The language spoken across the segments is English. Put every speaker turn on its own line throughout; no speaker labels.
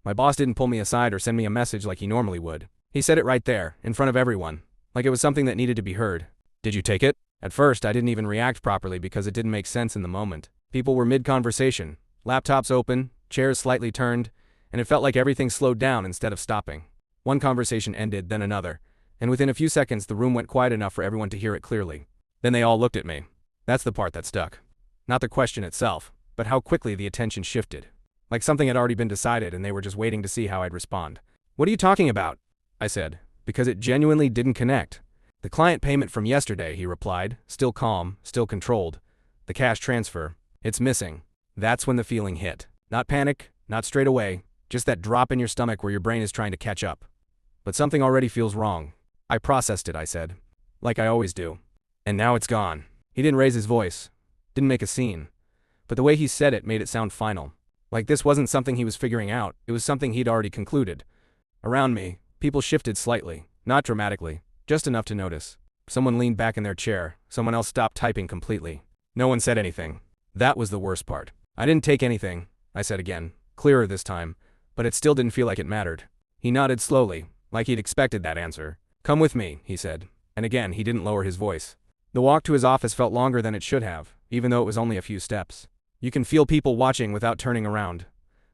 My boss didn't pull me aside or send me a message like he normally would. He said it right there, in front of everyone, like it was something that needed to be heard. Did you take it? At first, I didn't even react properly because it didn't make sense in the moment. People were mid-conversation, laptops open, chairs slightly turned, and it felt like everything slowed down instead of stopping. One conversation ended, then another, and within a few seconds the room went quiet enough for everyone to hear it clearly. Then they all looked at me. That's the part that stuck. Not the question itself, but how quickly the attention shifted. Like something had already been decided and they were just waiting to see how I'd respond. "What are you talking about?" I said, because it genuinely didn't connect. "The client payment from yesterday," he replied, still calm, still controlled. "The cash transfer. It's missing." That's when the feeling hit. Not panic, not straight away, just that drop in your stomach where your brain is trying to catch up. But something already feels wrong. "I processed it," I said. "Like I always do. And now it's gone." He didn't raise his voice, didn't make a scene. But the way he said it made it sound final. Like this wasn't something he was figuring out, it was something he'd already concluded. Around me, people shifted slightly, not dramatically, just enough to notice. Someone leaned back in their chair, someone else stopped typing completely. No one said anything. That was the worst part. "I didn't take anything," I said again, clearer this time, but it still didn't feel like it mattered. He nodded slowly, like he'd expected that answer. "Come with me," he said, and again he didn't lower his voice. The walk to his office felt longer than it should have, even though it was only a few steps. You can feel people watching without turning around.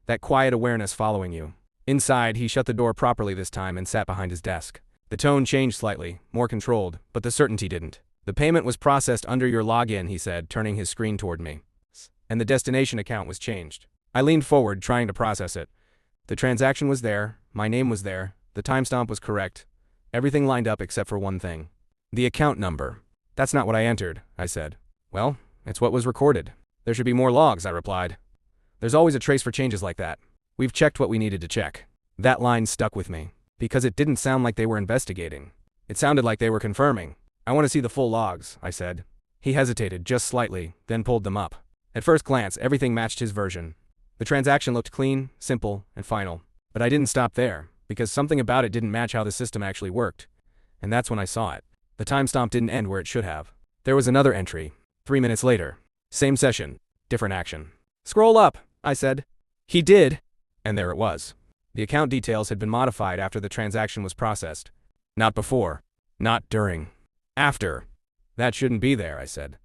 That quiet awareness following you. Inside, he shut the door properly this time and sat behind his desk. The tone changed slightly, more controlled, but the certainty didn't. "The payment was processed under your login," he said, turning his screen toward me. "And the destination account was changed." I leaned forward, trying to process it. The transaction was there, my name was there, the timestamp was correct. Everything lined up except for one thing. The account number. "That's not what I entered," I said. "Well, it's what was recorded." "There should be more logs," I replied. "There's always a trace for changes like that. We've checked what we needed to check." That line stuck with me, because it didn't sound like they were investigating. It sounded like they were confirming. "I want to see the full logs," I said. He hesitated just slightly, then pulled them up. At first glance, everything matched his version. The transaction looked clean, simple, and final. But I didn't stop there, because something about it didn't match how the system actually worked. And that's when I saw it. The timestamp didn't end where it should have. There was another entry. 3 minutes later. Same session. Different action. "Scroll up," I said. He did. And there it was. The account details had been modified after the transaction was processed. Not before. Not during. After. "That shouldn't be there," I said.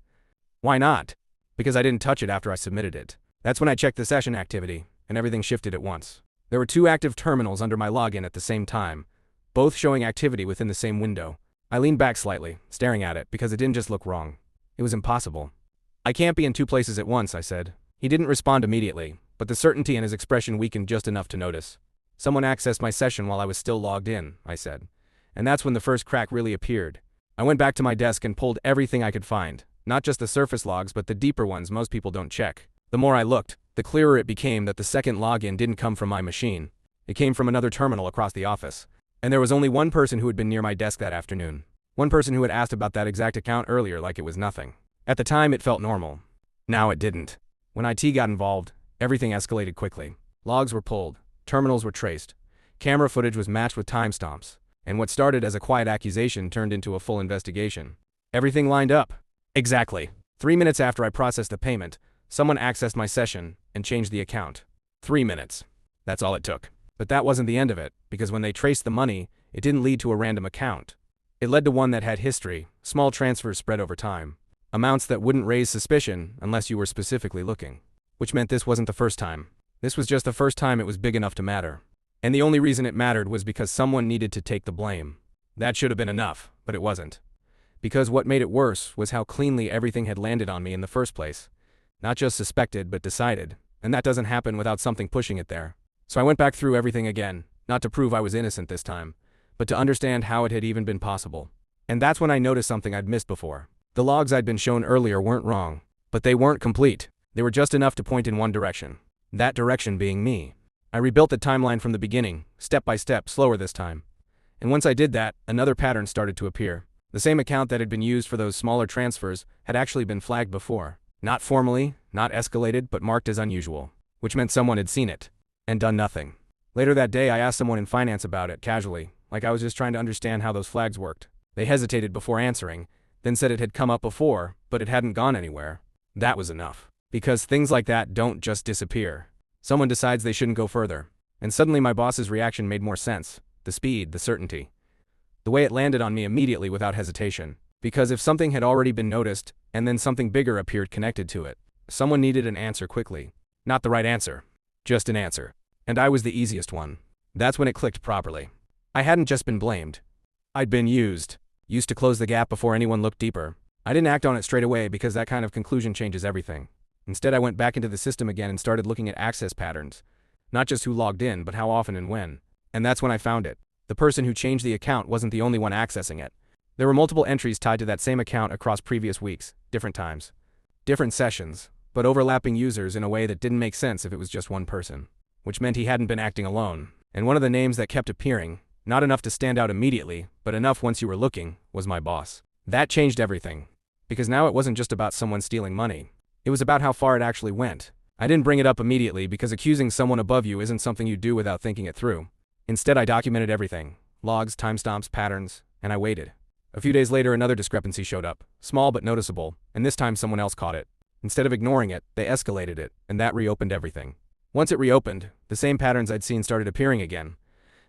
"Why not?" "Because I didn't touch it after I submitted it." That's when I checked the session activity, and everything shifted at once. There were 2 active terminals under my login at the same time, both showing activity within the same window. I leaned back slightly, staring at it, because it didn't just look wrong. It was impossible. "I can't be in 2 places at once," I said. He didn't respond immediately, but the certainty in his expression weakened just enough to notice. "Someone accessed my session while I was still logged in," I said. And that's when the first crack really appeared. I went back to my desk and pulled everything I could find, not just the surface logs but the deeper ones most people don't check. The more I looked, the clearer it became that the second login didn't come from my machine. It came from another terminal across the office. And there was only one person who had been near my desk that afternoon. One person who had asked about that exact account earlier like it was nothing. At the time it felt normal. Now it didn't. When IT got involved, everything escalated quickly. Logs were pulled, terminals were traced, camera footage was matched with timestamps, and what started as a quiet accusation turned into a full investigation. Everything lined up. Exactly. 3 minutes after I processed the payment, someone accessed my session and changed the account. 3 minutes. That's all it took. But that wasn't the end of it, because when they traced the money, it didn't lead to a random account. It led to one that had history, small transfers spread over time. Amounts that wouldn't raise suspicion unless you were specifically looking. Which meant this wasn't the first time. This was just the first time it was big enough to matter. And the only reason it mattered was because someone needed to take the blame. That should have been enough, but it wasn't. Because what made it worse was how cleanly everything had landed on me in the first place. Not just suspected, but decided. And that doesn't happen without something pushing it there. So I went back through everything again, not to prove I was innocent this time, but to understand how it had even been possible. And that's when I noticed something I'd missed before. The logs I'd been shown earlier weren't wrong, but they weren't complete. They were just enough to point in one direction. That direction being me. I rebuilt the timeline from the beginning, step by step, slower this time. And once I did that, another pattern started to appear. The same account that had been used for those smaller transfers had actually been flagged before. Not formally, not escalated, but marked as unusual. Which meant someone had seen it. And done nothing. Later that day I asked someone in finance about it, casually, like I was just trying to understand how those flags worked. They hesitated before answering, then said it had come up before, but it hadn't gone anywhere. That was enough. Because things like that don't just disappear. Someone decides they shouldn't go further. And suddenly my boss's reaction made more sense. The speed, the certainty. The way it landed on me immediately without hesitation. Because if something had already been noticed, and then something bigger appeared connected to it, someone needed an answer quickly. Not the right answer. Just an answer. And I was the easiest one. That's when it clicked properly. I hadn't just been blamed. I'd been used. Used to close the gap before anyone looked deeper. I didn't act on it straight away because that kind of conclusion changes everything. Instead, I went back into the system again and started looking at access patterns. Not just who logged in, but how often and when. And that's when I found it. The person who changed the account wasn't the only one accessing it. There were multiple entries tied to that same account across previous weeks, different times, different sessions, but overlapping users in a way that didn't make sense if it was just one person. Which meant he hadn't been acting alone. And one of the names that kept appearing, not enough to stand out immediately, but enough once you were looking, was my boss. That changed everything. Because now it wasn't just about someone stealing money. It was about how far it actually went. I didn't bring it up immediately because accusing someone above you isn't something you do without thinking it through. Instead, I documented everything. Logs, timestamps, patterns, and I waited. A few days later, another discrepancy showed up. Small but noticeable, and this time someone else caught it. Instead of ignoring it, they escalated it, and that reopened everything. Once it reopened, the same patterns I'd seen started appearing again.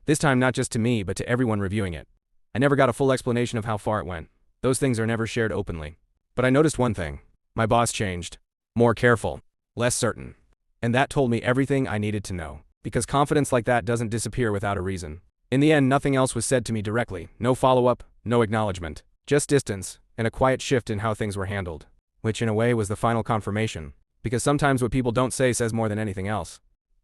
This time not just to me, but to everyone reviewing it. I never got a full explanation of how far it went. Those things are never shared openly. But I noticed one thing. My boss changed. More careful. Less certain. And that told me everything I needed to know. Because confidence like that doesn't disappear without a reason. In the end, nothing else was said to me directly. No follow-up, no acknowledgement. Just distance, and a quiet shift in how things were handled. Which in a way was the final confirmation. Because sometimes what people don't say says more than anything else.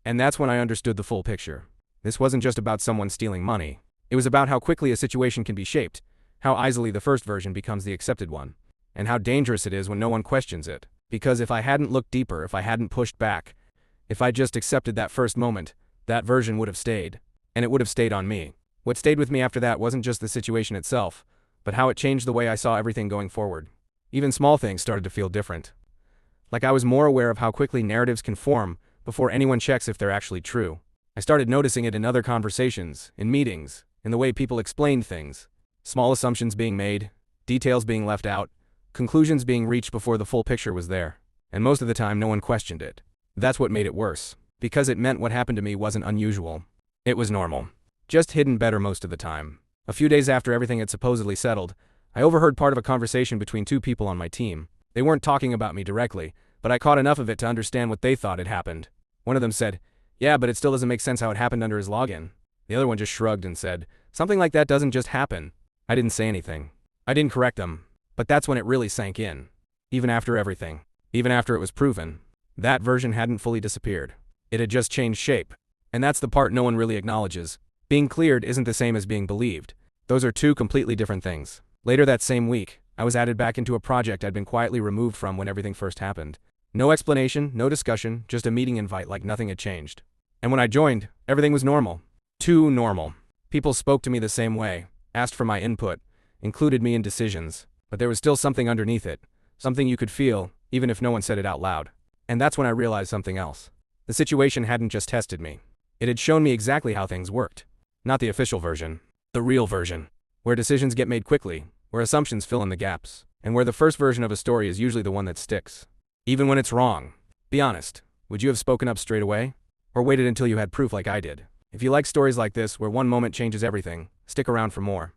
And that's when I understood the full picture. This wasn't just about someone stealing money. It was about how quickly a situation can be shaped, how easily the first version becomes the accepted one, and how dangerous it is when no one questions it. Because if I hadn't looked deeper, if I hadn't pushed back, if I just accepted that first moment, that version would have stayed. And it would have stayed on me. What stayed with me after that wasn't just the situation itself, but how it changed the way I saw everything going forward. Even small things started to feel different. Like I was more aware of how quickly narratives can form before anyone checks if they're actually true. I started noticing it in other conversations, in meetings, in the way people explained things. Small assumptions being made, details being left out, conclusions being reached before the full picture was there. And most of the time no one questioned it. That's what made it worse. Because it meant what happened to me wasn't unusual. It was normal. Just hidden better most of the time. A few days after everything had supposedly settled, I overheard part of a conversation between two people on my team. They weren't talking about me directly, but I caught enough of it to understand what they thought had happened. One of them said, "Yeah, but it still doesn't make sense how it happened under his login." The other one just shrugged and said, "Something like that doesn't just happen." I didn't say anything. I didn't correct them. But that's when it really sank in. Even after everything. Even after it was proven. That version hadn't fully disappeared. It had just changed shape. And that's the part no one really acknowledges. Being cleared isn't the same as being believed. Those are two completely different things. Later that same week, I was added back into a project I'd been quietly removed from when everything first happened. No explanation, no discussion, just a meeting invite like nothing had changed. And when I joined, everything was normal. Too normal. People spoke to me the same way, asked for my input, included me in decisions, but there was still something underneath it. Something you could feel, even if no one said it out loud. And that's when I realized something else. The situation hadn't just tested me. It had shown me exactly how things worked. Not the official version. The real version. Where decisions get made quickly, where assumptions fill in the gaps, and where the first version of a story is usually the one that sticks. Even when it's wrong. Be honest, would you have spoken up straight away? Or waited until you had proof like I did? If you like stories like this where one moment changes everything, stick around for more.